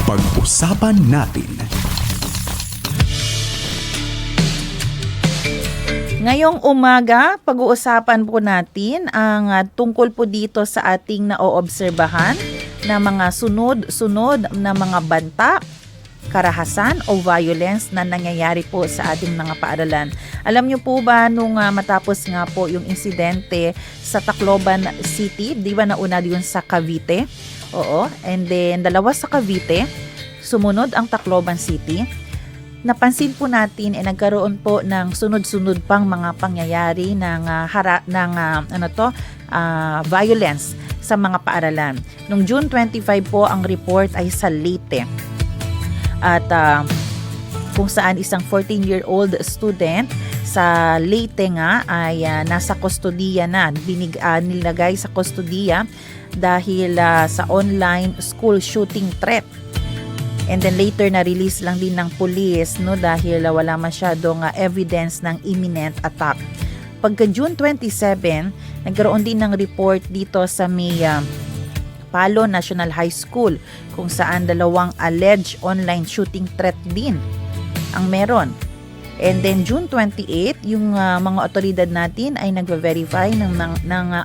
Pag-usapan natin. Ngayong umaga, pag-uusapan po natin ang tungkol po dito sa ating naoobserbahan na mga sunod-sunod na mga banta, karahasan o violence na nangyayari po sa ating mga paaralan. Alam niyo po ba nung matapos nga po yung insidente sa Tacloban City, di ba nauna yun sa Cavite? Oo, and then dalawa sa Cavite, sumunod ang Tacloban City. Napansin po natin nagkaroon po ng sunod-sunod pang mga pangyayari ng violence sa mga paaralan. Noong June 25 po ang report ay sa Leyte. At kung saan isang 14-year-old student sa Leyte nga ay nasa kustodiya na, nilagay sa kustodiya dahil sa online school shooting threat. And then later na-release lang din ng police dahil wala masyadong evidence ng imminent attack. Pagka June 27, nagkaroon din ng report dito sa may Palo National High School kung saan dalawang alleged online shooting threat din ang meron. And then June 28, yung mga otoridad natin ay nagve-verify ng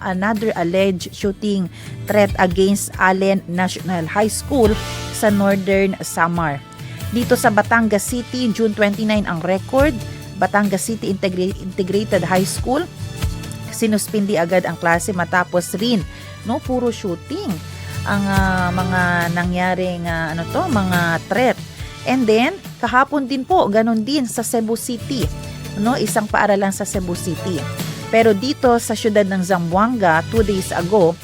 another alleged shooting threat against Allen National High School sa Northern Samar. Dito sa Batangas City, June 29 ang record. Batangas City Integrated High School, sinuspindi agad ang klase matapos rin puro shooting ang mga nangyaring mga threat. And then kahapon din po ganon din sa Cebu City, isang paaralan sa Cebu City. Pero dito sa siyudad ng Zamboanga 2 days ago,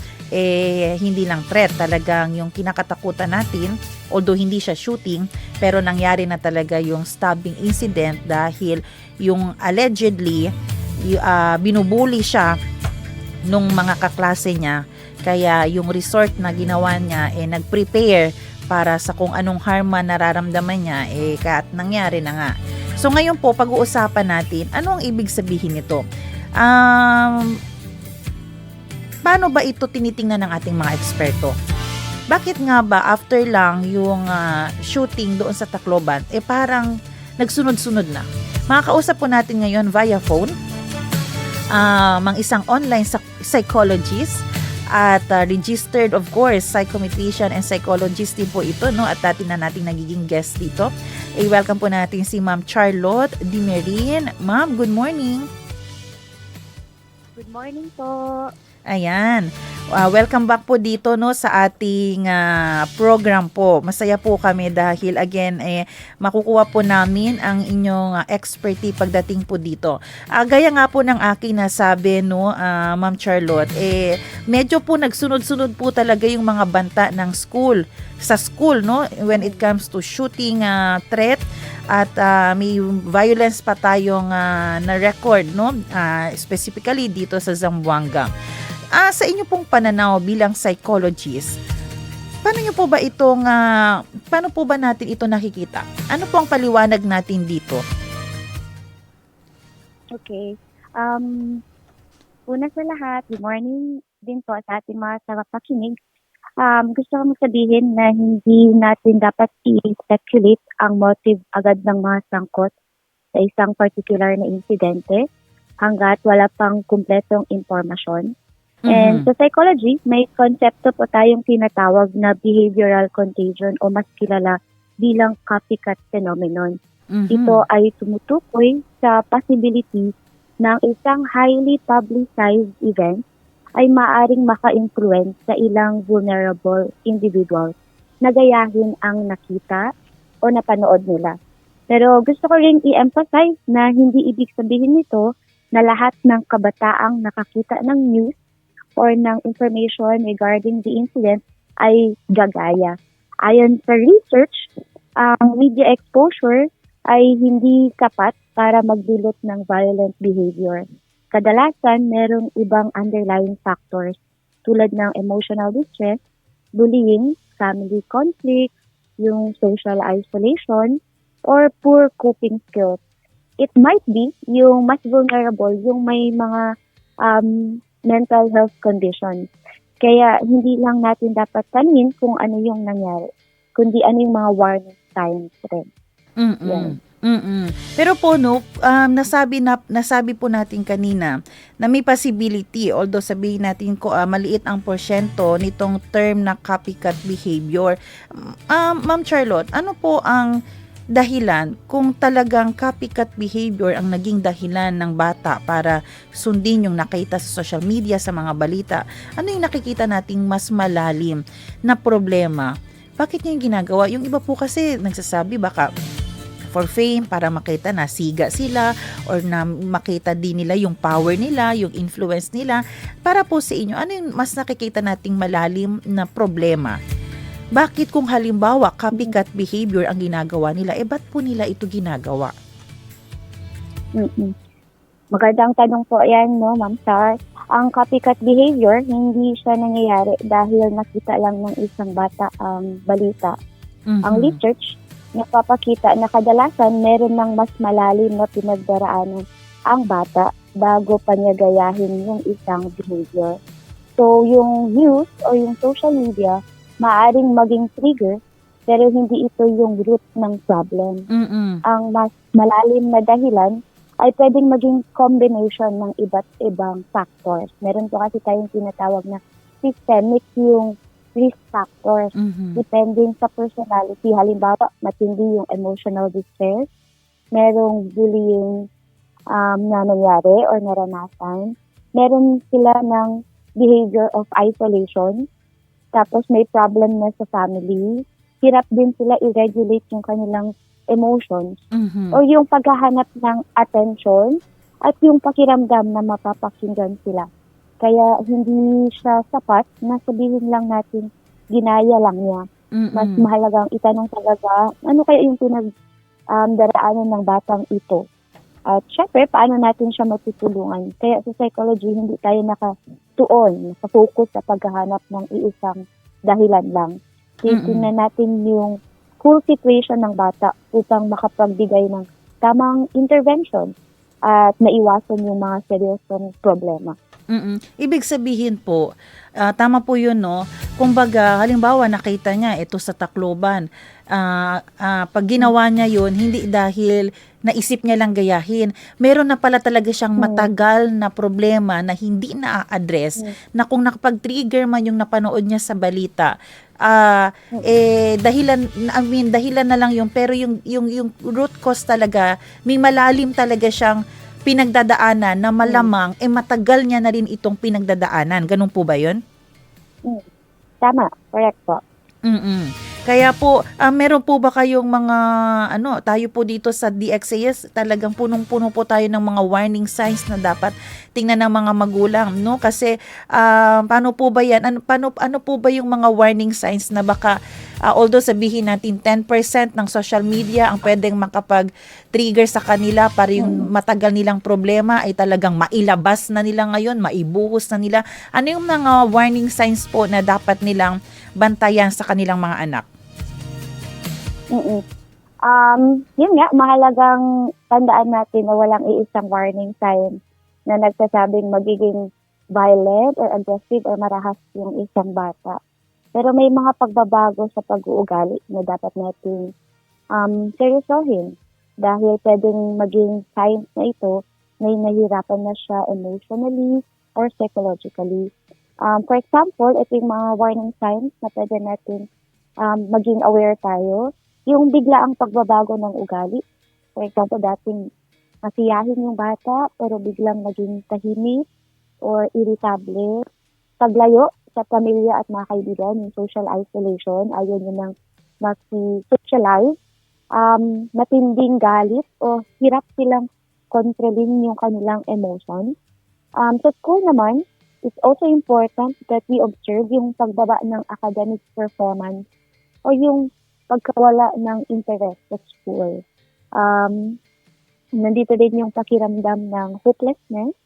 hindi lang threat, talagang yung kinakatakutan natin, although hindi siya shooting, pero nangyari na talaga yung stabbing incident dahil yung allegedly binubuli siya nung mga kaklase niya, kaya yung resort na ginawa niya nag-prepare para sa kung anong harm man nararamdaman niya at nangyari na nga. So ngayon po pag-uusapan natin ano ang ibig sabihin nito. Paano ba ito tinitingnan ng ating mga eksperto? Bakit nga ba after lang yung shooting doon sa Tacloban, parang nagsunod-sunod na? Makakausap po natin ngayon via phone mang isang online psychologist at registered of course psychometrician and psychologist din po ito, at dati na nating nagiging guest dito. Welcome po natin si Ma'am Charlotte Dimerin. Ma'am, good morning. Good morning po. Ayan. Welcome back po dito sa ating program po. Masaya po kami dahil again makukuha po namin ang inyong expertise pagdating po dito. Gaya nga po ng aking nasabi Ma'am Charlotte, medyo po nagsunod-sunod po talaga yung mga banta ng school sa school when it comes to shooting threat at may violence pa tayong na record specifically dito sa Zamboanga. Sa inyo pong pananaw bilang psychologist, paano po ba natin ito nakikita? Ano po ang paliwanag natin dito? Okay. Una sa lahat, good morning din po sa ating mga tagapakinig. Gusto ko sabihin na hindi natin dapat i-speculate ang motive agad ng mga sangkot sa isang particular na insidente hanggat wala pang kumpletong impormasyon. And sa psychology, may konsepto po tayong tinatawag na behavioral contagion o mas kilala bilang copycat phenomenon. Ito ay tumutukoy sa possibility ng isang highly publicized event ay maaaring maka-influence sa ilang vulnerable individuals na gayahin ang nakita o napanood nila. Pero gusto ko rin i-emphasize na hindi ibig sabihin nito na lahat ng kabataang nakakita ng news or ng information regarding the incident ay gagaya. Ayon sa research, ang media exposure ay hindi sapat para magdulot ng violent behavior. Kadalasan, merong ibang underlying factors tulad ng emotional distress, bullying, family conflict, yung social isolation, or poor coping skills. It might be yung mas vulnerable, yung may mga mental health conditions. Kaya hindi lang natin dapat tanungin kung ano yung nangyari. kundi ano yung mga warning signs rin. Mm. Yan. Pero po no, nasabi po natin kanina na may possibility, although sabihin natin ko maliit ang porsyento nitong term na copycat behavior. Ma'am Charlotte, ano po ang dahilan kung talagang copycat behavior ang naging dahilan ng bata para sundin yung nakita sa social media, sa mga balita? Ano yung nakikita nating mas malalim na problema? Bakit niya yung ginagawa? Yung iba po kasi nagsasabi baka for fame, para makita na siga sila or na makita din nila yung power nila, yung influence nila. Para po sa inyo, ano yung mas nakikita nating malalim na problema? Bakit kung halimbawa copycat behavior ang ginagawa nila, ba't po nila ito ginagawa? Magandang tanong po yan, no, Ma'am Char. Ang copycat behavior, hindi siya nangyayari dahil nakita lang ng isang bata ang balita. Ang research, napapakita na kadalasan meron ng mas malalim na pinagdaraanan ang bata bago pa niya gayahin yung isang behavior. So, yung news o yung social media, maaaring maging trigger, pero hindi ito yung root ng problem. Ang mas malalim na dahilan ay pwedeng maging combination ng iba't ibang factors. Meron po kasi tayong tinatawag na systemic yung risk factors. Depending sa personality. Halimbawa, matindi yung emotional distress, merong bullying na nangyari or naranasan, meron sila ng behavior of isolation, tapos may problem na sa family, hirap din sila i-regulate yung kanilang emotions, o yung paghahanap ng attention at yung pakiramdam na mapapakinggan sila. Kaya hindi siya sapat na sabihin lang natin ginaya lang niya. Mas mahalagang itanong talaga ano kaya yung daraanan ng batang ito. At syempre, paano natin siya matutulungan. Kaya sa psychology, hindi tayo nakafocus sa paghahanap ng iisang dahilan lang. Titingnan natin yung whole situation ng bata upang makapagbigay ng tamang intervention at maiwasan yung mga seryosong problema. Ibig sabihin po, tama po yun, no? Kumbaga, halimbawa, nakita niya ito sa Tacloban. Pag ginawa niya yun, hindi dahil naisip niya lang gayahin. Meron na pala talaga siyang matagal na problema na hindi na-address, na kung nakapag-trigger man yung napanood niya sa balita, dahilan na lang yun, pero yung root cause talaga, may malalim talaga siyang pinagdadaanan na malamang matagal niya na rin itong pinagdadaanan. Ganun po ba yun? Tama, correct po. Kaya po, meron po ba kayong mga, tayo po dito sa DXAS, talagang punong-puno po tayo ng mga warning signs na dapat tingnan ng mga magulang, no? Kasi, paano po ba yan? Ano po ba yung mga warning signs na baka, although sabihin natin 10% ng social media ang pwedeng makapag-trigger sa kanila para yung matagal nilang problema ay talagang mailabas na nila ngayon, maibuhos na nila. Ano yung mga warning signs po na dapat nilang bantayan sa kanilang mga anak? Yun nga, mahalagang tandaan natin na walang iisang warning sign na nagsasabing magiging violent or aggressive or marahas yung isang bata. Pero may mga pagbabago sa pag-uugali na dapat natin seryosohin dahil pwedeng maging signs na ito na nahihirapan na siya emotionally or psychologically. For example, ito yung mga warning signs na pwede natin maging aware tayo. Yung biglaang pagbabago ng ugali. For example, dating masiyahin yung bata pero biglang naging tahimik or irritable. Paglayo sa pamilya at mga kaibigan, yung social isolation, ayaw nyo nang maki-socialize. Matinding galit o hirap silang kontrolin yung kanilang emotions. Sa school naman, it's also important that we observe yung pagbaba ng academic performance o yung pagkawala ng interest sa school. Nandito din yung pakiramdam ng hopelessness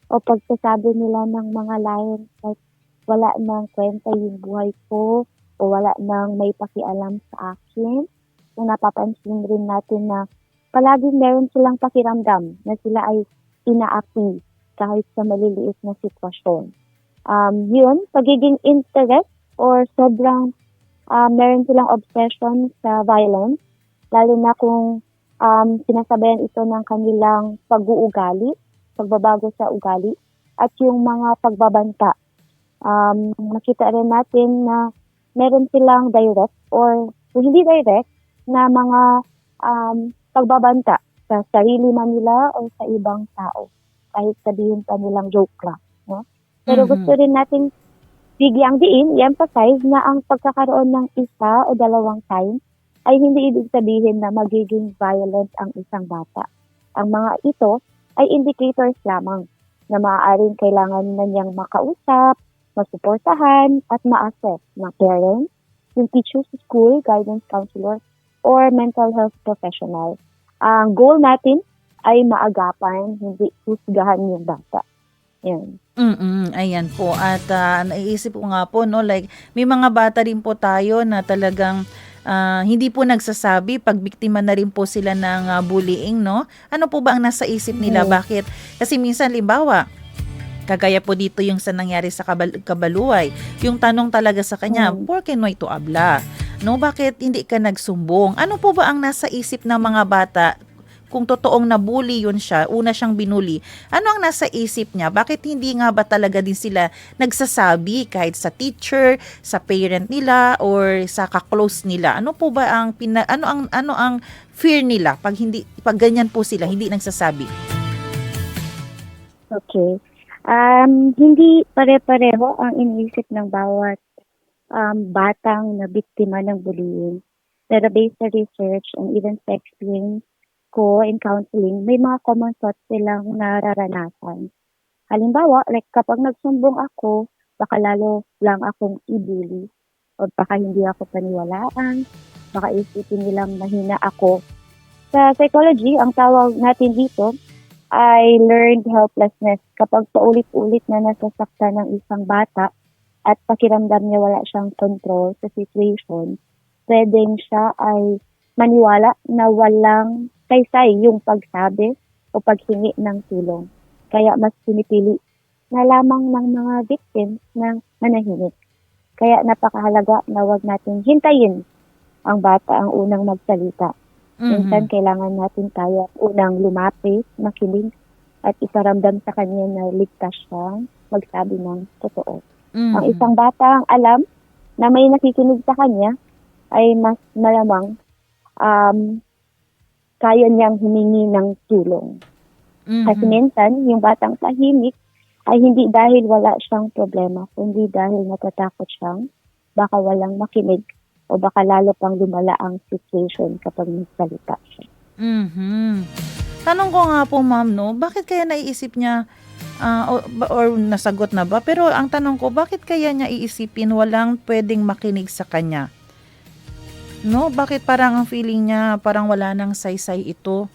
o pagsasabi nila ng mga lines like wala nang kwenta yung buhay ko o wala nang may pakialam sa akin. Kung napapansin rin natin na palaging meron silang pakiramdam na sila ay inaapi kahit sa maliliit na sitwasyon. Yun, pagiging interest or sobrang meron silang obsession sa violence, lalo na kung sinasabayan ito ng kanilang pag-uugali, pagbabago sa ugali, at yung mga pagbabanta. Makita rin natin na meron silang direct or kung hindi direct na mga pagbabanta sa sarili man nila o sa ibang tao. Kahit sabihin pa nilang joke lang. No? Pero gusto rin natin bigyang diin, i-emphasize na ang pagkakaroon ng isa o dalawang time ay hindi ibig sabihin na magiging violent ang isang bata. Ang mga ito ay indicators lamang na maaaring kailangan na niyang makausap, masuportahan, at ma-assess ng parents, yung teachers sa school, guidance counselor, or mental health professional. Ang goal natin ay maagapan, hindi husgahan yung bata. Yan. Ayan po. At naiisip ko nga po, no, like, may mga bata rin po tayo na talagang hindi po nagsasabi pag biktima na rin po sila ng bullying, no? Ano po ba ang nasa isip nila? Bakit? Kasi minsan, limbawa, kagaya po dito yung sa nangyari sa Kabaluay. Yung tanong talaga sa kanya, ¿por qué no ito habla? No, bakit hindi ka nagsumbong? Ano po ba ang nasa isip ng mga bata kung totoong nabully yun siya, una siyang binuli? Ano ang nasa isip niya? Bakit hindi nga ba talaga din sila nagsasabi kahit sa teacher, sa parent nila, or sa ka-close nila? Ano po ba ang ano ang fear nila pag ganyan po sila hindi nagsasabi? Okay. Hindi pare-pareho ang iniisip ng bawat batang na biktima ng bullying. Pero based sa research and even sa experience ko in counseling, may mga common thoughts silang nararanasan. Halimbawa, like kapag nagsumbong ako, baka lalo lang akong i-bully o baka hindi ako paniwalaan, baka isipin nilang mahina ako. Sa psychology, ang tawag natin dito ay learned helplessness. Kapag paulit-ulit na nasasaktan ng isang bata at pakiramdam niya wala siyang control sa situation, pwedeng siya ay maniwala na walang saysay yung pagsabi o paghingi ng tulong. Kaya mas pinipili na lamang ng mga victims ng manahimik. Kaya napakahalaga na wag natin hintayin ang bata ang unang magsalita. Minsan kailangan natin tayo unang lumapit, makinig, at iparamdam sa kanya na ligtas siyang magsabi ng totoo. Ang isang bata ang alam na may nakikinig sa kanya ay mas malamang kaya niyang humingi ng tulong. Kasi minsan, yung batang tahimik ay hindi dahil wala siyang problema, kundi dahil natatakot siyang baka walang makinig o baka lalo pang lumala ang situation kapag nagsalita siya. Tanong ko nga po, ma'am, no, bakit kaya naiisip niya or nasagot na ba? Pero ang tanong ko, bakit kaya niya iisipin walang pwedeng makinig sa kanya? No, bakit parang ang feeling niya parang wala nang saysay ito?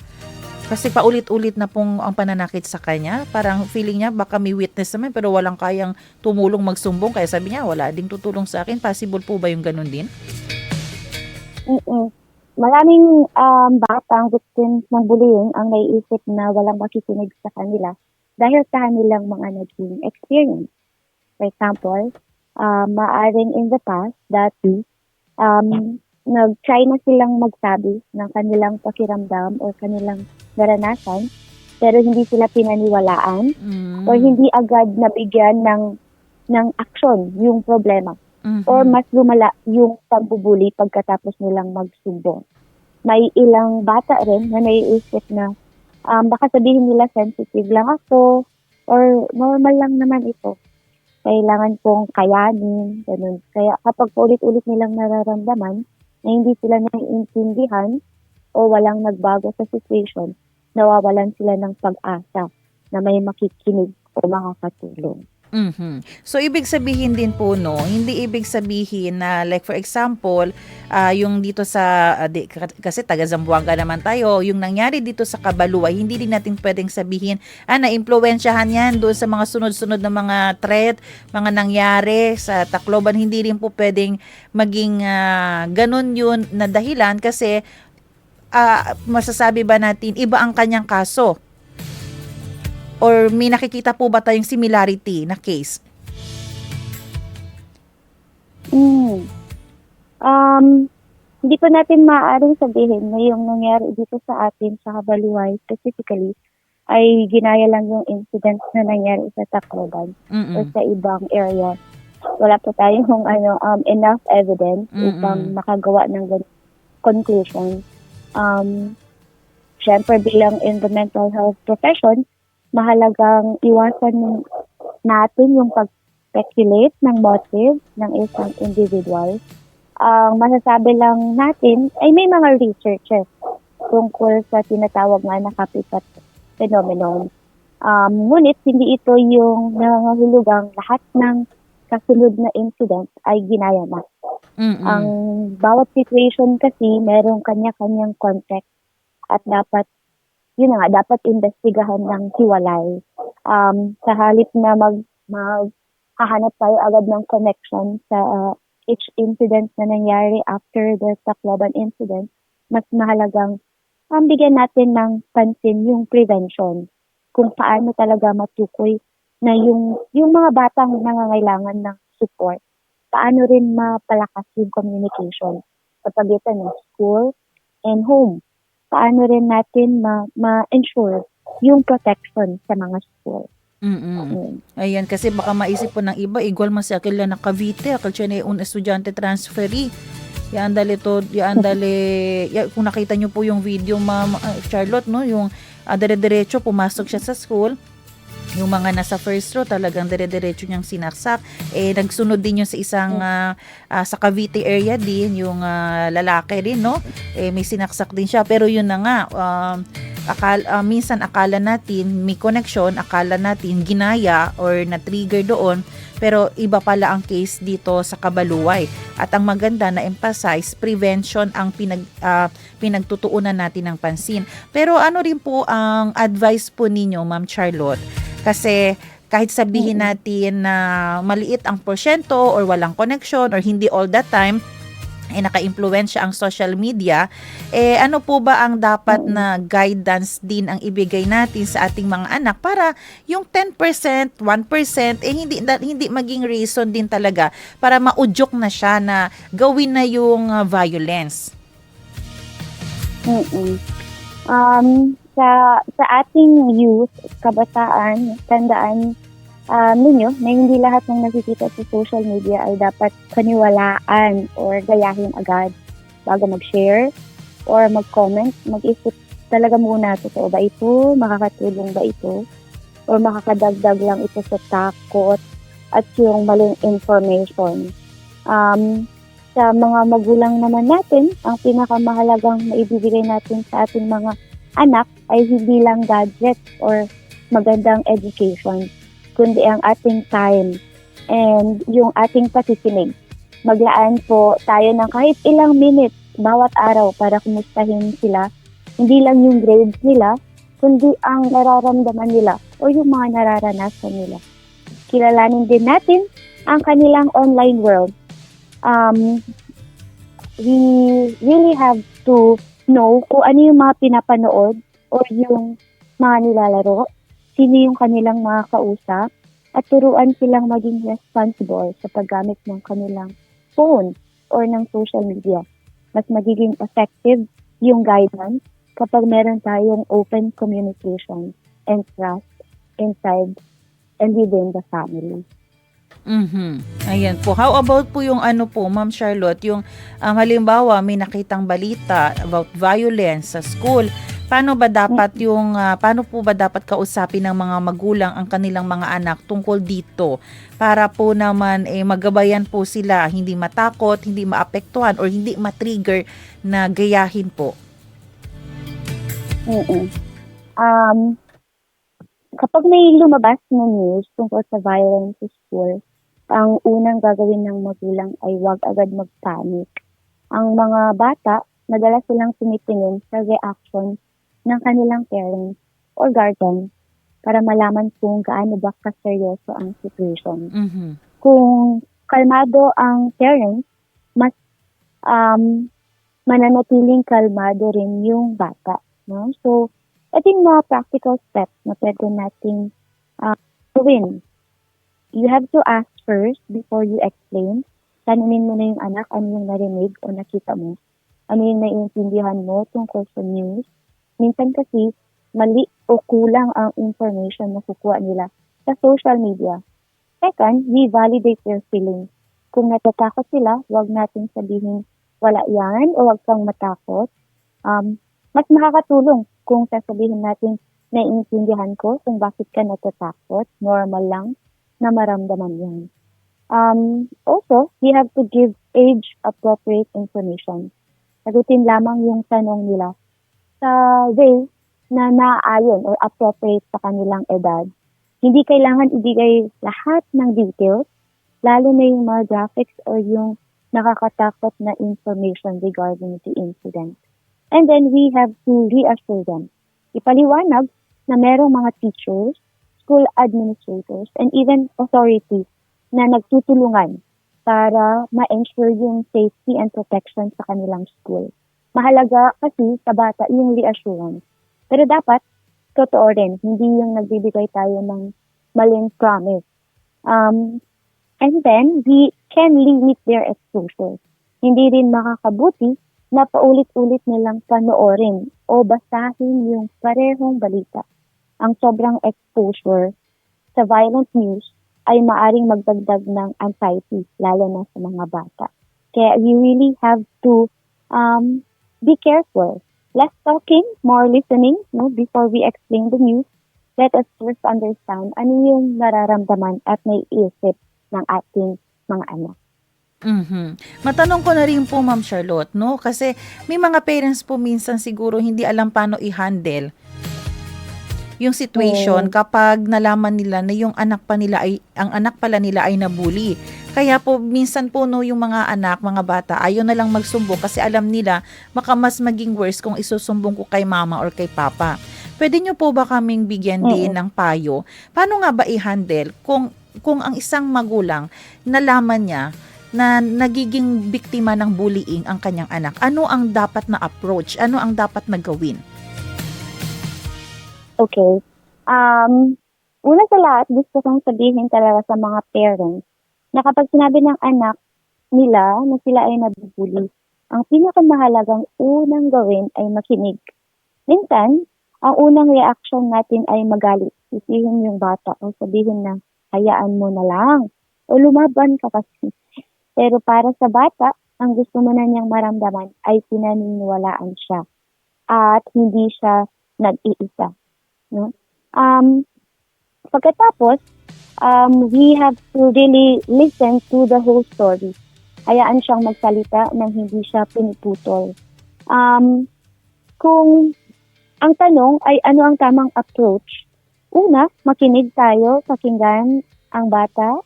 Kasi paulit-ulit na pong ang pananakit sa kanya. Parang feeling niya baka may witness naman pero walang kayang tumulong magsumbong. Kaya sabi niya, wala ding tutulong sa akin. Possible po ba yung ganun din? Maraming batang victims ng bullying ang naiisip na walang makikinig sa kanila dahil sa kanilang mga naging experience. For example, maaring in the past, dati, nag-try na silang magsabi ng kanilang pakiramdam o kanilang naranasan, pero hindi sila pinaniwalaan o hindi agad nabigyan ng action yung problema. Or mas lumala yung pagbubuli pagkatapos nilang magsumbong. May ilang bata rin na naiisip na baka sabihin nila sensitive lang ako or normal lang naman ito. Kailangan kong kayanin, ganun. Kaya kapag ulit-ulit nilang nararamdaman na hindi sila naiintindihan o walang nagbago sa situation, nawawalan sila ng pag-asa na may makikinig o makakatulong. So, ibig sabihin din po, no, hindi ibig sabihin na, like for example, yung dito sa, kasi taga Zamboanga naman tayo, yung nangyari dito sa Kabaluay, hindi din natin pwedeng sabihin, na-impluwensyahan yan doon sa mga sunod-sunod na mga threat, mga nangyari sa Tacloban, hindi rin po pwedeng maging ganun yun na dahilan kasi masasabi ba natin, iba ang kanyang kaso? Or may nakikita po ba tayong similarity na case? Hindi pa natin maaaring sabihin na yung nangyari dito sa atin sa Kabaluay specifically ay ginaya lang yung incident na nangyari sa Tacloban or Mm. sa ibang area. Wala pa tayong enough evidence Mm. upang makagawa ng conclusion. Syempre bilang in the mental health profession, mahalagang iwasan natin yung pag-speculate ng motive ng isang individual. Ang masasabi lang natin ay may mga researches tungkol sa tinatawag nga na copycat phenomenon. Ngunit hindi ito yung nangangahulugang lahat ng kasunod na incident ay ginaya na. Ang Mm. bawat situation kasi merong kanya-kanyang context at dapat, yun na nga, dapat investigahan ng hiwalay. Sa halip na maghahanap tayo agad ng connection sa each incident na nangyari after the Tacloban incident, mas mahalagang bigyan natin ng pansin yung prevention. Kung paano talaga matukoy na yung mga batang nangangailangan ng support. Paano rin mapalakas yung communication sa pagitan ng school and home. Paano rin natin ma-ensure yung protection sa mga school. Mm. Ayan, kasi baka maisip po ng iba, igual man si Akila na Cavite, akal siya na un estudyante transferi. Yan dali to, yan dali, kung nakita niyo po yung video, Ma'am Charlotte, no, yung dire-diretso pumasok siya sa school. Yung mga nasa first row talagang dire-diretso niyang sinaksak. Nagsunod din yun sa isang sa Cavite area din, yung lalaki din, no? May sinaksak din siya. Pero yun na nga, minsan akala natin may connection, akala natin ginaya or na-trigger doon. Pero iba pala ang case dito sa Kabaluay. At ang maganda na emphasize, prevention ang pinagtutuunan natin ng pansin. Pero ano rin po ang advice po ninyo, Ma'am Charlotte? Kasi kahit sabihin natin na maliit ang porsyento or walang connection or hindi all the time, naka-impluwensya ang social media, ano po ba ang dapat na guidance din ang ibigay natin sa ating mga anak para yung 10%, 1%, hindi maging reason din talaga para maudyok na siya na gawin na yung violence? Sa ating youth, kabataan, tandaan ninyo na hindi lahat ng nakikita sa social media ay dapat kaniwalaan or gayahin agad bago mag-share or mag-comment. Mag-isip talaga muna, totoo ba ito? Makakatulong ba ito? Or makakadagdag lang ito sa takot at yung maling information. Sa mga magulang naman natin, ang pinakamahalagang maibibigay natin sa ating mga anak ay hindi lang gadgets or magandang education, kundi ang ating time and yung ating pakikinig. Maglaan po tayo ng kahit ilang minutes bawat araw para kumustahin sila. Hindi lang yung grades nila, kundi ang nararamdaman nila o yung mga nararanasan nila. Kilalanin din natin ang kanilang online world. We really have to know kung ano yung mga pinapanood o yung mga nilalaro, sino yung kanilang mga kausap, at turuan silang maging responsible sa paggamit ng kanilang phone or ng social media. Mas magiging effective yung guidance kapag meron tayong open communication and trust inside and within the family. Ayan po. How about po yung ano po, Ma'am Charlotte, yung halimbawa may nakitang balita about violence sa school. Paano po ba dapat kausapin ng mga magulang ang kanilang mga anak tungkol dito para po naman magabayan po sila, hindi matakot, hindi maapektuhan or hindi matrigger na gayahin po? Kapag may lumabas na news tungkol sa violence sa school, ang unang gagawin ng magulang ay huwag agad mag-panic. Ang mga bata, madalas silang tumitingin sa reaction ng kanilang parents or guardian para malaman kung gaano ba kaseryoso ang situation. Kung kalmado ang parents, mas mananatiling kalmado rin yung bata. No? So, ito yung mga practical steps na pwede nating gawin. You have to ask first before you explain. tanungin mo na yung anak, ano yung narinig o nakita mo, ano yung naiintindihan mo tungkol sa news. Minsan kasi, mali o kulang ang information na kukuha nila sa social media. Second, we validate their feelings. Kung natatakot sila, huwag natin sabihin, wala yan o huwag kang matakot. Mas makakatulong kung sasabihin natin, naiintindihan ko kung bakit ka natatakot. Normal lang na maramdaman yan. Also, we have to give age-appropriate information. Sagutin lamang yung tanong nila sa way na naaayon or appropriate sa kanilang edad. Hindi kailangan ibigay lahat ng details, lalo na yung mga graphics or yung nakakatakot na information regarding the incident. And then we have to reassure them. Ipaliwanag na merong mga teachers, school administrators, and even authorities na nagtutulungan para ma-ensure yung safety and protection sa kanilang school. Mahalaga kasi sa bata yung reassurance. Pero dapat, totoo rin, hindi yung nagbibigay tayo ng maling promise. And then, we can limit their exposure. Hindi rin makakabuti na paulit-ulit nilang panoorin o basahin yung parehong balita. Ang sobrang exposure sa violent news ay maaring magdagdag ng anxiety, lalo na sa mga bata. Kaya we really have to be careful. Less talking, more listening, no? Before we explain the news, let us first understand ano yung nararamdaman at naiisip ng ating mga anak. Matanong ko na rin po, Ma'am Charlotte, no? Kasi may mga parents po minsan siguro hindi alam paano i-handle yung situation kapag nalaman nila na yung ang anak pala nila ay nabully. Kaya po minsan po no, yung mga anak, mga bata, ayaw na lang magsumbong kasi alam nila baka mas maging worse kung isusumbong ko kay mama or kay papa. Pwede nyo po ba kaming bigyan din ng payo? Paano nga ba i-handle kung ang isang magulang nalaman niya na nagiging biktima ng bullying ang kanyang anak? Ano ang dapat na approach? Ano ang dapat na gawin? Okay. Una sa lahat, gusto kong sabihin talaga sa mga parents na kapag sinabi ng anak nila na sila ay nabubuli, ang pinakamahalagang unang gawin ay makinig. Minsan, ang unang reaction natin ay magalit. Isihin yung bata o sabihin na hayaan mo na lang o lumaban ka kasi. Pero para sa bata, ang gusto mo na niyang maramdaman ay pinaniniwalaan siya at hindi siya nag-iisa. No? Pagkatapos, we have to really listen to the whole story. Hayaan siyang magsalita nang hindi siya piniputol. Kung ang tanong ay ano ang tamang approach, una, makinig tayo, pakinggan ang bata,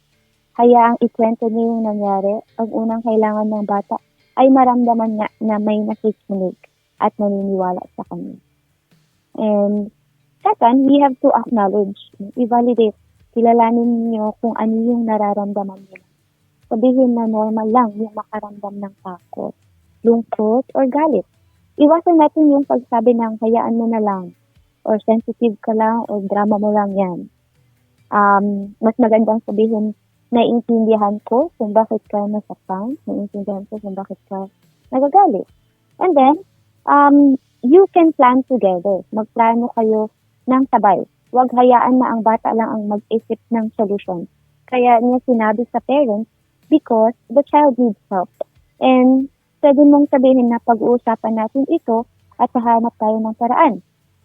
hayaang ikwento niya yung nangyari. Ang unang kailangan ng bata ay maramdaman niya na may nakikinig at naniniwala sa kanya. And second, we have to acknowledge, i-validate, kilalanin niyo kung ano yung nararamdaman nila. Sabihin na normal lang yung makaramdam ng takot, lungkot, or galit. Iwasan natin yung pagsabi ng hayaan mo na lang, or sensitive ka lang, or drama mo lang yan. Mas magandang sabihin, naiintindihan ko kung bakit ka nasaktan, naiintindihan ko kung bakit ka nagagalit. And then, you can plan together. Magplano kayo ng sabay. Huwag hayaan na ang bata lang ang mag-isip ng solusyon. Kaya niya sinabi sa parents because the child needs help. And pwede mong sabihin na pag-uusapan natin ito at hahanap tayo ng paraan.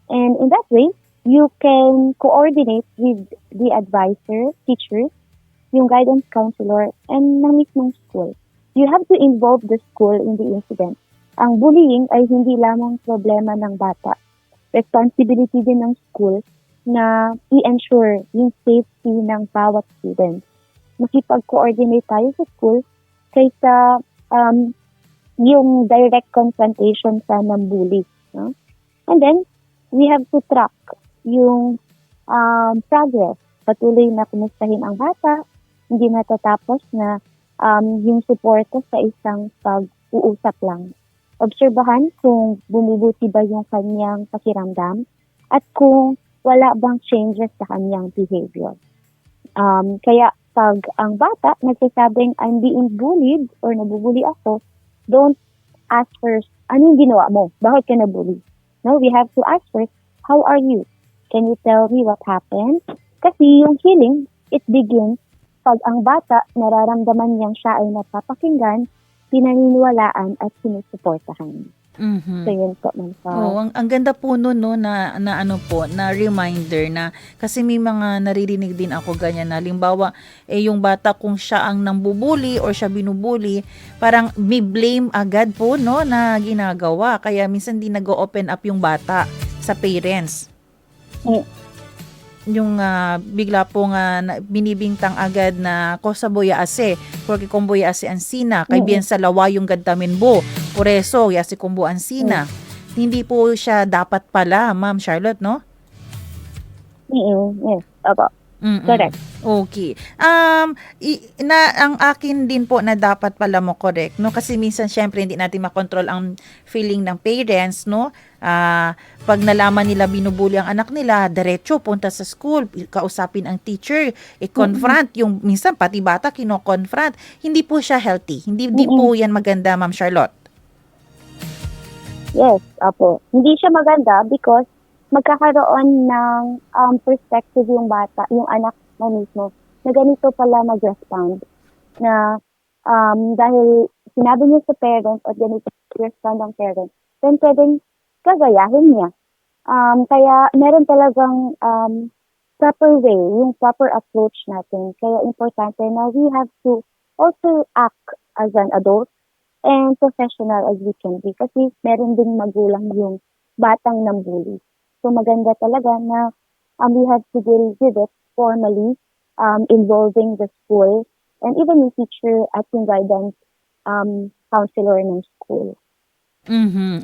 And in that way, you can coordinate with the advisor, teachers, yung guidance counselor, and ng mismong school. You have to involve the school in the incident. Ang bullying ay hindi lamang problema ng bata. Responsibility din ng school na i-ensure yung safety ng bawat student. Makipag-coordinate tayo sa school kaysa yung direct confrontation sa ng-bully. No? And then, we have to track yung progress. Patuloy na kumustahin ang bata, hindi natatapos na yung suporta sa isang pag-uusap lang. Obserbahan kung bumubuti ba yung kanyang pakiramdam at kung wala bang changes sa kanyang behavior. Kaya pag ang bata nagsasabing I'm being bullied or nabubuli ako, don't ask first, ano yung ginawa mo? Bakit ka nabully? No, we have to ask first, how are you? Can you tell me what happened? Kasi yung healing, it begins pag ang bata nararamdaman niyang siya ay napapakinggan, pinaniniwalaan at sinusuportahan. Mhm. So yun po, Ma'am Sar. Oh, ang ganda po nun, no, na ano po, na reminder na kasi may mga naririnig din ako ganyan na halimbawa yung bata kung siya ang nambubuli or siya binubuli, parang may blame agad po, no, na ginagawa. Kaya minsan di nag-open up yung bata sa parents. Mm. Yung bigla pong binibintang agad na kosa boya ase, porque kung boya ase ansina, kay bien sa lawa yung gadtamin bo, por eso yasi kumbo ansina. Hindi po siya dapat pala, Ma'am Charlotte, no? Yes, opo. Mm-mm. Correct. Okay. Ang akin din po na dapat pala mo correct, no? Kasi minsan syempre hindi natin makontrol ang feeling ng parents, no? Pag nalaman nila binubuli ang anak nila, diretso punta sa school, kausapin ang teacher, i-confront yung minsan pati bata kino-confront. Hindi po siya healthy. Hindi din po yan maganda, Ma'am Charlotte. Yes, opo. Hindi siya maganda because magkakaroon ng perspective yung bata, yung anak mo mismo, na ganito pala mag-respond. Na dahil sinabi niya sa parent at ganito respond ang parent, then pwedeng gagayahin niya. Kaya meron talagang proper way, yung proper approach natin. Kaya importante na we have to also act as an adult and professional as we can be. Kasi meron ding magulang yung batang nambully. So maganda talaga na we have to deal with it formally, involving the school and even yung teacher at yung guidance counselor ng school.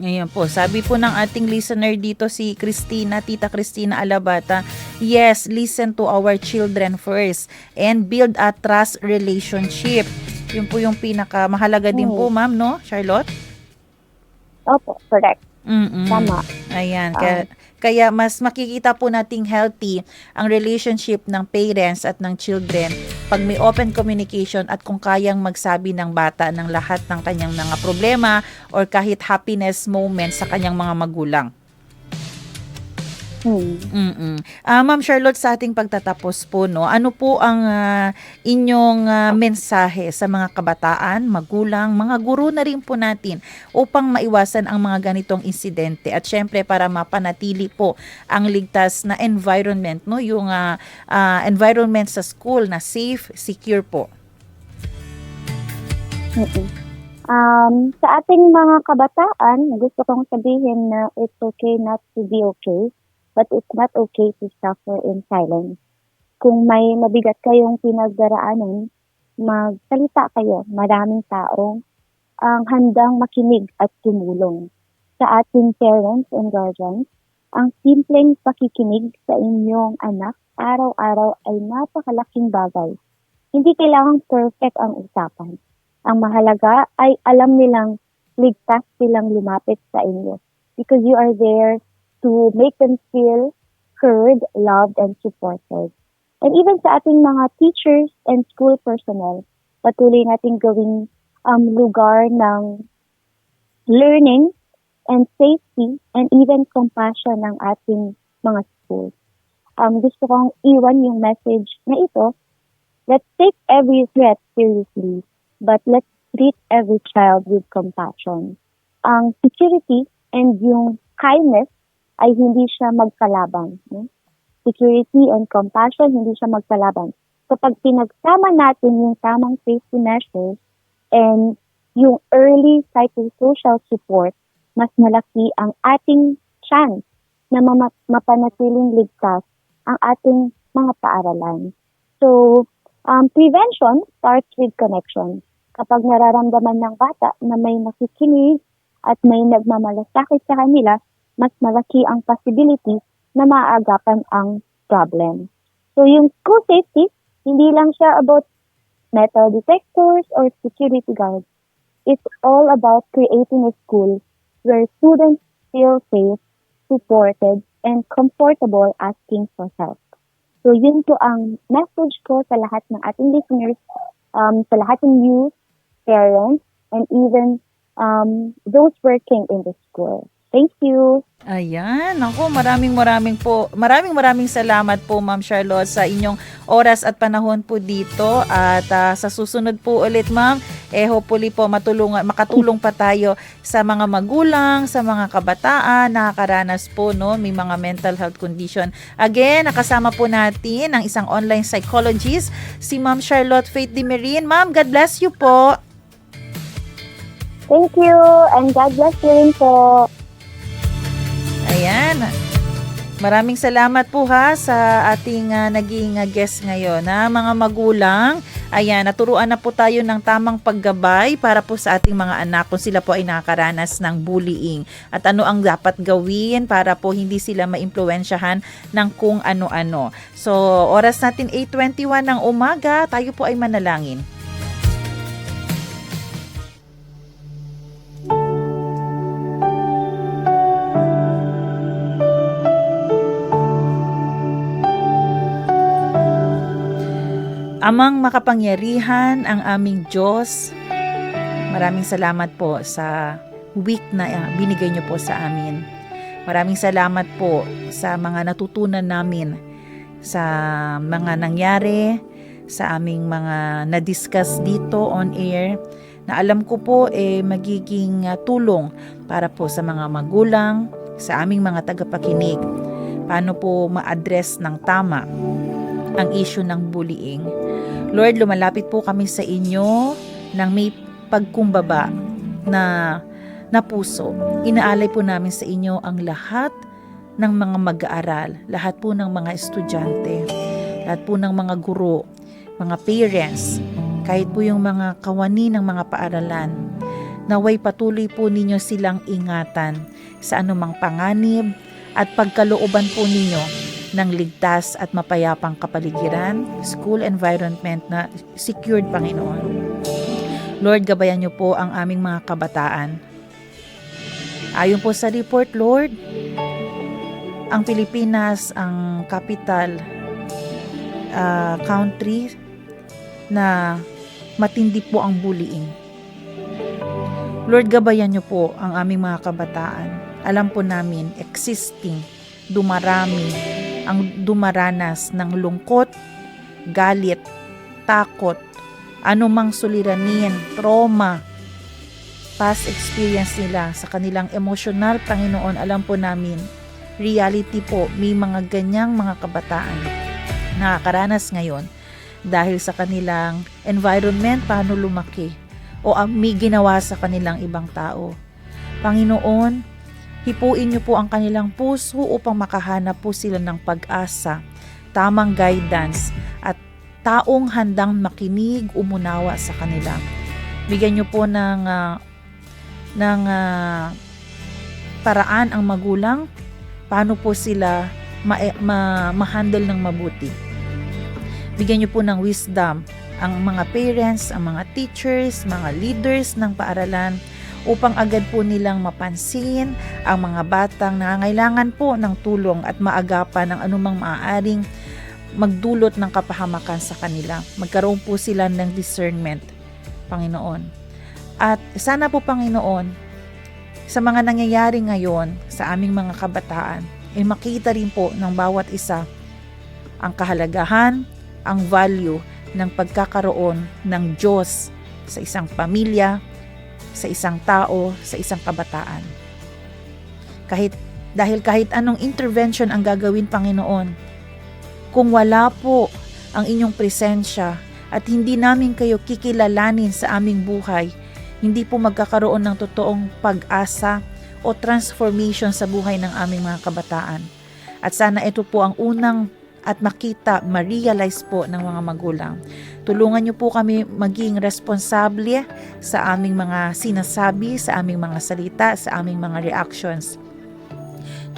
Ayan po. Sabi po ng ating listener dito si Christina, Tita Christina Alabata, yes, listen to our children first and build a trust relationship. Yun po yung pinakamahalaga din po, Ma'am, no, Charlotte? Opo, correct. Mm-mm. Tama. Ayan. Kaya mas makikita po nating healthy ang relationship ng parents at ng children pag may open communication at kung kayang magsabi ng bata ng lahat ng kanyang mga problema or kahit happiness moments sa kanyang mga magulang. Ma'am Charlotte, sa ating pagtatapos po, no, ano po ang inyong mensahe sa mga kabataan, magulang, mga guro na rin po natin upang maiwasan ang mga ganitong insidente at syempre para mapanatili po ang ligtas na environment, no, yung environment sa school na safe, secure po? Sa ating mga kabataan, gusto kong sabihin na it's okay not to be okay. But it's not okay to suffer in silence. Kung may mabigat kayong pinagdaraanan, magsalita kayo. Maraming taong ang handang makinig at tumulong. Sa ating parents and guardians, ang simpleng pakikinig sa inyong anak araw-araw ay napakalaking bagay. Hindi kailangang perfect ang usapan. Ang mahalaga ay alam nilang ligtas silang lumapit sa inyo because you are there to make them feel heard, loved, and supported. And even sa ating mga teachers and school personnel, patuloy natin gawing lugar ng learning and safety and even compassion ng ating mga schools. Gusto kong iwan yung message na ito, let's take every threat seriously, but let's treat every child with compassion. Ang security and yung kindness ay hindi siya magkalaban. No? Security and compassion, hindi siya magkalaban. Kapag pinagsama natin yung tamang safety measures and yung early psychosocial support, mas malaki ang ating chance na mapanatiling ligtas ang ating mga paaralan. So, prevention starts with connection. Kapag nararamdaman ng bata na may nakikinig at may nagmamalasakit sa kanila, mas malaki ang possibility na maaagapan ang problem. So yung school safety, hindi lang siya about metal detectors or security guards. It's all about creating a school where students feel safe, supported, and comfortable asking for help. So yun po ang message ko sa lahat ng ating listeners, sa lahat ng youth, parents, and even those working in the school. Thank you. Ayan, ako maraming salamat po Ma'am Charlotte sa inyong oras at panahon po dito at sa susunod po ulit Ma'am, hopefully po makatulong pa tayo sa mga magulang, sa mga kabataan nakakaranas po may mga mental health condition. Again, nakasama po natin ang isang online psychologist, si Ma'am Charlotte Faith Dimerin. Ma'am, God bless you po. Thank you and God bless you rin po. Ayan. Maraming salamat po sa ating naging guest ngayon mga magulang. Ayan, naturuan na po tayo ng tamang paggabay para po sa ating mga anak kung sila po ay nakakaranas ng bullying. At ano ang dapat gawin para po hindi sila maimpluwensyahan ng kung ano-ano. So, oras natin 8:21 ng umaga, tayo po ay manalangin. Amang makapangyarihan ang aming Diyos, maraming salamat po sa week na binigay niyo po sa amin. Maraming salamat po sa mga natutunan namin sa mga nangyari, sa aming mga na-discuss dito on air, na alam ko po magiging tulong para po sa mga magulang, sa aming mga tagapakinig. Paano po ma-address ng tama ang issue ng bullying. Lord, lumalapit po kami sa inyo nang may pagkumbaba na puso. Inaalay po namin sa inyo ang lahat ng mga mag-aaral, lahat po ng mga estudyante, lahat po ng mga guro, mga parents, kahit po yung mga kawani ng mga paaralan. Naway patuloy po ninyo silang ingatan sa anumang panganib at pagkalooban po ninyo ng ligtas at mapayapang kapaligiran, school environment na secured, Panginoon. Lord, gabayan niyo po ang aming mga kabataan. Ayon po sa report, Lord, ang Pilipinas ang capital country na matindi po ang bullying. Lord, gabayan niyo po ang aming mga kabataan. Alam po namin, dumaranas ng lungkot, galit, takot, anumang suliranin, trauma, past experience nila sa kanilang emosyonal, Panginoon, alam po namin, reality po, may mga ganyang mga kabataan nakakaranas ngayon dahil sa kanilang environment, paano lumaki, o may ginawa sa kanilang ibang tao. Panginoon, hipuin niyo po ang kanilang puso upang makahanap po sila ng pag-asa, tamang guidance, at taong handang makinig, umunawa sa kanila. Bigyan niyo po ng paraan ang magulang, paano po sila ma-handle ng mabuti. Bigyan niyo po ng wisdom ang mga parents, ang mga teachers, mga leaders ng paaralan, upang agad po nilang mapansin ang mga batang nangangailangan po ng tulong at maagapan ng anumang maaaring magdulot ng kapahamakan sa kanila. Magkaroon po sila ng discernment, Panginoon. At sana po, Panginoon, sa mga nangyayari ngayon sa aming mga kabataan, makita rin po ng bawat isa ang kahalagahan, ang value ng pagkakaroon ng Diyos sa isang pamilya, sa isang tao, sa isang kabataan. Dahil kahit anong intervention ang gagawin, Panginoon, kung wala po ang inyong presensya at hindi namin kayo kikilalanin sa aming buhay, hindi po magkakaroon ng totoong pag-asa o transformation sa buhay ng aming mga kabataan. At sana ito po ang unang at makita, ma-realize po ng mga magulang. Tulungan niyo po kami maging responsable sa aming mga sinasabi, sa aming mga salita, sa aming mga reactions.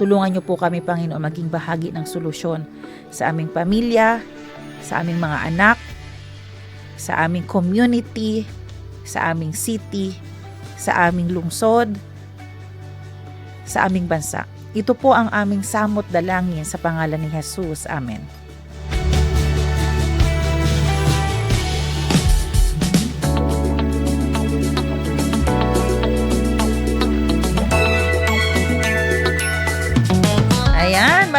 Tulungan niyo po kami, Panginoon, maging bahagi ng solusyon sa aming pamilya, sa aming mga anak, sa aming community, sa aming city, sa aming lungsod, sa aming bansa. Ito po ang aming samot dalangin sa pangalan ni Jesus. Amen.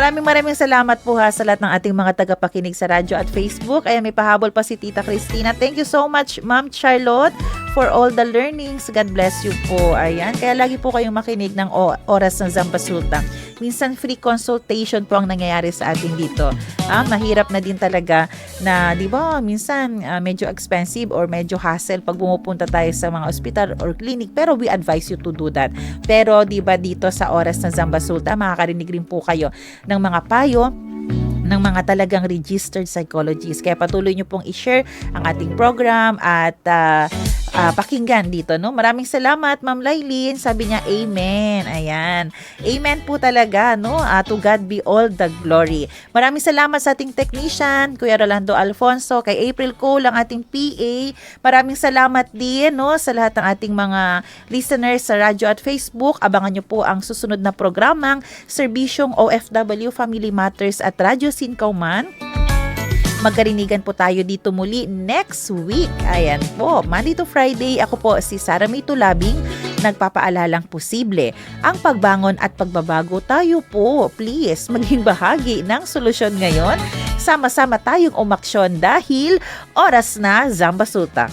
Maraming salamat po ha sa lahat ng ating mga tagapakinig sa radyo at Facebook. Ayan, may pahabol pa si Tita Cristina. Thank you so much, Ma'am Charlotte, for all the learnings. God bless you po. Ayan, kaya lagi po kayong makinig ng oras ng Zambasulta. Minsan free consultation po ang nangyayari sa atin dito. Mahirap na din talaga na, di ba, minsan medyo expensive or medyo hassle pag bumupunta tayo sa mga ospital or clinic, pero we advise you to do that. Pero di ba dito sa oras ng Zambasulta, makakarinig rin po kayo ng mga payo ng mga talagang registered psychologists. Kaya patuloy nyo pong i-share ang ating program at pakinggan dito, no? Maraming salamat, Ma'am Lailin. Sabi niya, amen. Ayan. Amen po talaga, no? To God be all the glory. Maraming salamat sa ating technician, Kuya Rolando Alfonso, kay April Cole, ang ating PA. Maraming salamat din, no? Sa lahat ng ating mga listeners sa radyo at Facebook. Abangan nyo po ang susunod na programang Serbisyong OFW Family Matters at Radyo Sinkauman. Magkarinigan po tayo dito muli next week. Ayan po, Monday to Friday. Ako po si Sara May Tulabing, nagpapaalalang posible ang pagbangon at pagbabago. Tayo po, please, maging bahagi ng solusyon ngayon. Sama-sama tayong umaksyon dahil oras na Zambasulta.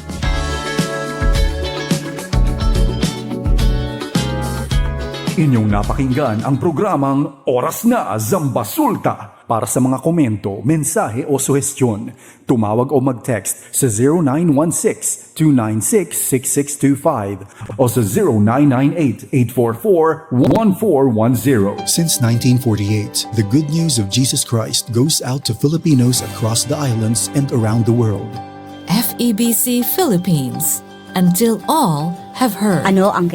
Inyong napakinggan ang programang Oras na Zambasulta. Para sa mga komento, mensahe o suhestyon, tumawag o mag-text sa 0916-296-6625 o sa 0998-844-1410. Since 1948, the good news of Jesus Christ goes out to Filipinos across the islands and around the world. FEBC Philippines. Until all have heard. Ano ang